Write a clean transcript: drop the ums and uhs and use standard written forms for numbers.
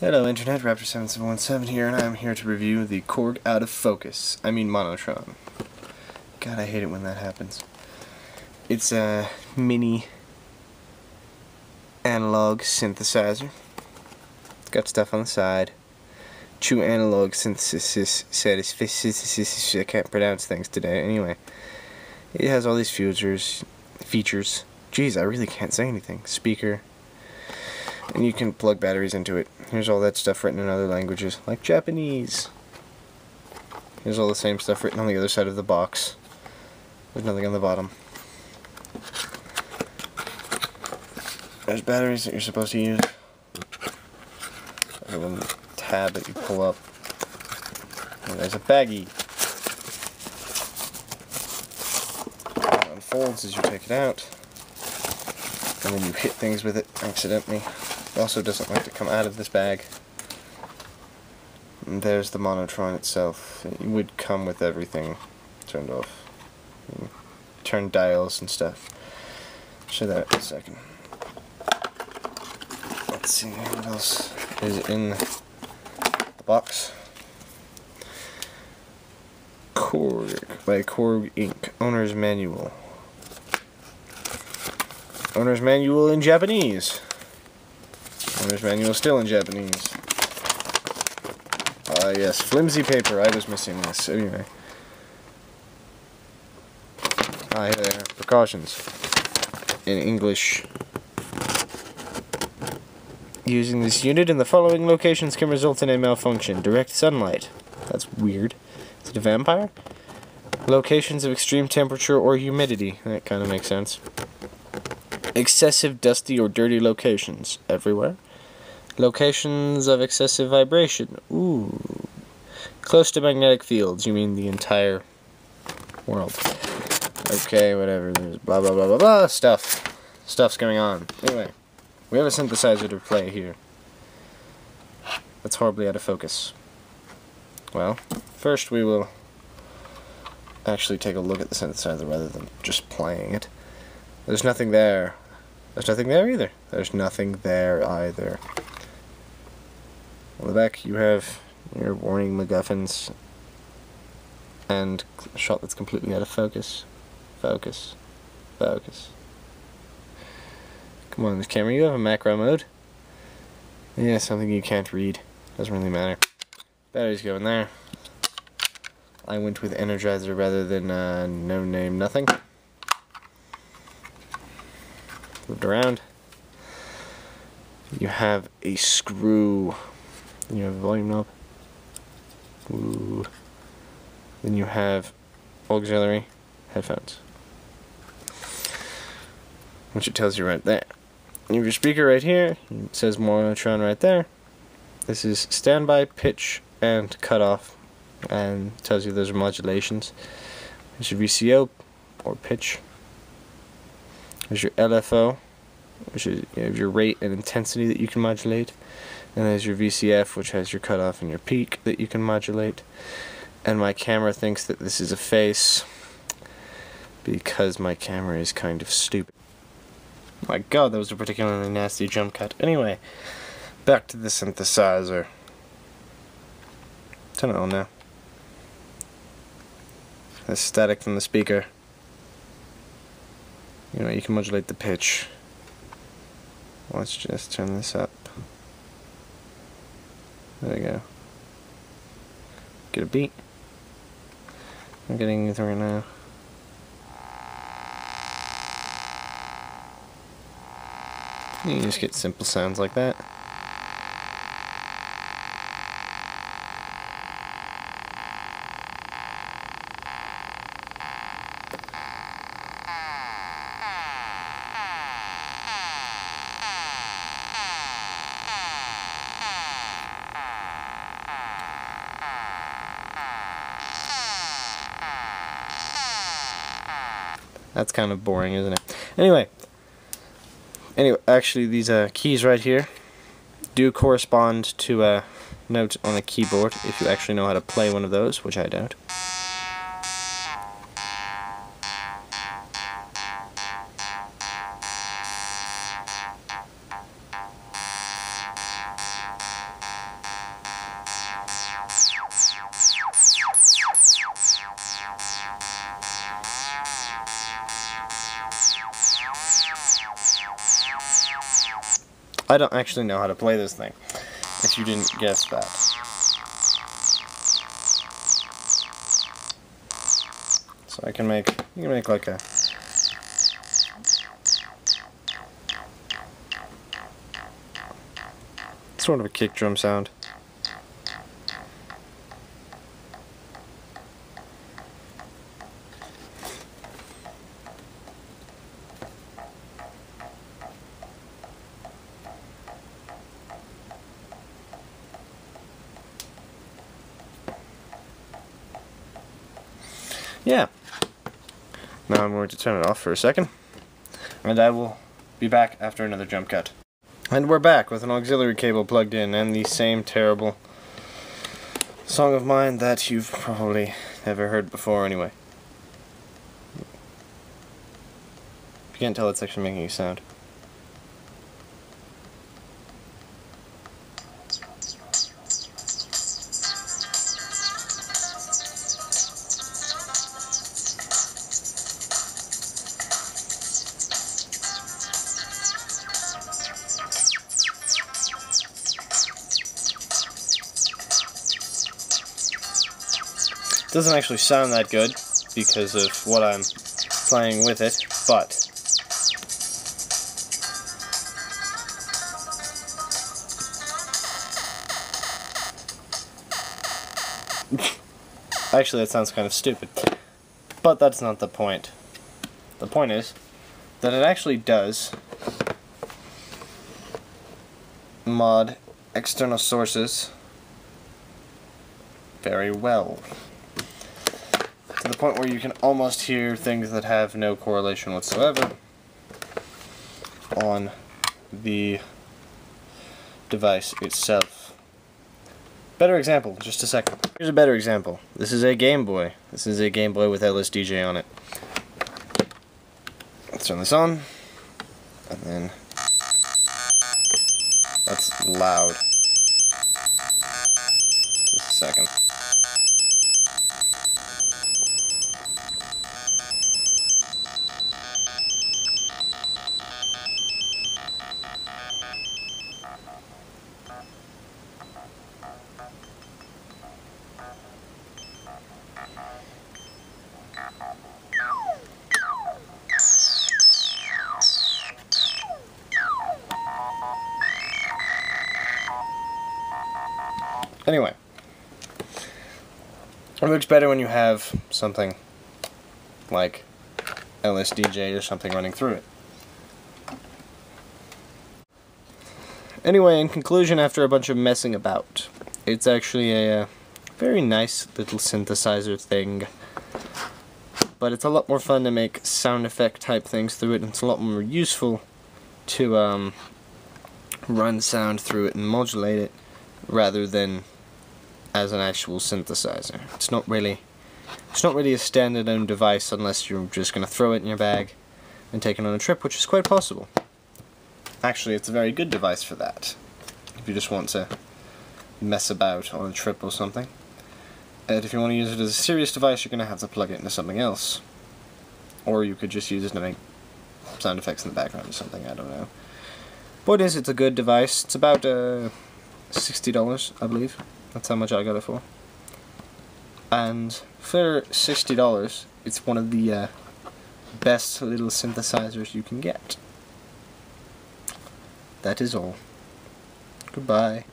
Hello Internet, Raptor7717 here, and I am here to review the Korg out of focus. I mean monotron. God, I hate it when that happens. It's a mini analog synthesizer. It's got stuff on the side. True analog synthesis, I can't pronounce things today. Anyway, it has all these features. Jeez, I really can't say anything. Speaker. And you can plug batteries into it. Here's all that stuff written in other languages, like Japanese. Here's all the same stuff written on the other side of the box. There's nothing on the bottom. There's batteries that you're supposed to use. There's a little tab that you pull up. And there's a baggie. It unfolds as you take it out. And then you hit things with it accidentally. It also doesn't like to come out of this bag. And there's the monotron itself. It would come with everything turned off. Turn dials and stuff. Show that in a second. Let's see what else is in the box. Korg by Korg Inc. Owner's Manual. Owner's Manual in Japanese. Owner's Manual still in Japanese. Yes, flimsy paper. I was missing this. Anyway. Here they are. Precautions. In English. Using this unit in the following locations can result in a malfunction. Direct sunlight. That's weird. Is it a vampire? Locations of extreme temperature or humidity. That kind of makes sense. Excessive dusty or dirty locations. Everywhere. Locations of excessive vibration. Ooh. Close to magnetic fields. You mean the entire world. Okay, whatever. There's blah blah blah blah blah stuff. Stuff's going on. Anyway, we have a synthesizer to play here. That's horribly out of focus. Well, first we will actually take a look at the synthesizer rather than just playing it. There's nothing there. There's nothing there either. There's nothing there either. On the back you have your warning MacGuffins and a shot that's completely out of focus. Focus. Focus. Come on, this camera, you have a macro mode. Yeah, something you can't read. Doesn't really matter. Batteries go in there. I went with Energizer rather than no name nothing. Moved around. You have a screw. Then you have a volume knob. Ooh. Then you have auxiliary headphones, which it tells you right there. You have your speaker right here. It says monotron right there. This is standby, pitch, and cutoff, and tells you those are modulations. There's your VCO or pitch. There's your LFO, which is your rate and intensity that you can modulate. And there's your VCF, which has your cutoff and your peak that you can modulate. And my camera thinks that this is a face because my camera is kind of stupid. My god, that was a particularly nasty jump cut. Anyway, back to the synthesizer. Turn it on now. There's static from the speaker. You know, you can modulate the pitch. Let's just turn this up. There we go. Get a beat. I'm getting it right now. You just get simple sounds like that. That's kind of boring, isn't it? Anyway, actually these keys right here do correspond to a note on a keyboard if you actually know how to play one of those, which I don't. I don't actually know how to play this thing, if you didn't guess that. So you can make like a sort of a kick drum sound. Yeah. Now I'm going to turn it off for a second, and I will be back after another jump cut. And we're back with an auxiliary cable plugged in and the same terrible song of mine that you've probably never heard before anyway. You can't tell, it's actually making a sound. Doesn't actually sound that good because of what I'm playing with it, but actually that sounds kind of stupid. But that's not the point. The point is that it actually does mod external sources very well. To the point where you can almost hear things that have no correlation whatsoever on the device itself. Better example, just a second. Here's a better example. This is a Game Boy. This is a Game Boy with LSDJ on it. Let's turn this on, and then that's loud. Just a second. Anyway, it works better when you have something like LSDJ or something running through it. Anyway, in conclusion, after a bunch of messing about, it's actually a very nice little synthesizer thing. But it's a lot more fun to make sound effect type things through it, and it's a lot more useful to run sound through it and modulate it rather than as an actual synthesizer. It's not really a standalone device unless you're just going to throw it in your bag and take it on a trip, which is quite possible. Actually, it's a very good device for that, if you just want to mess about on a trip or something. And if you want to use it as a serious device, you're going to have to plug it into something else. Or you could just use it to make sound effects in the background or something, I don't know. Point is, it's a good device. It's about $60, I believe. That's how much I got it for. And for $60, it's one of the best little synthesizers you can get. That is all. Goodbye.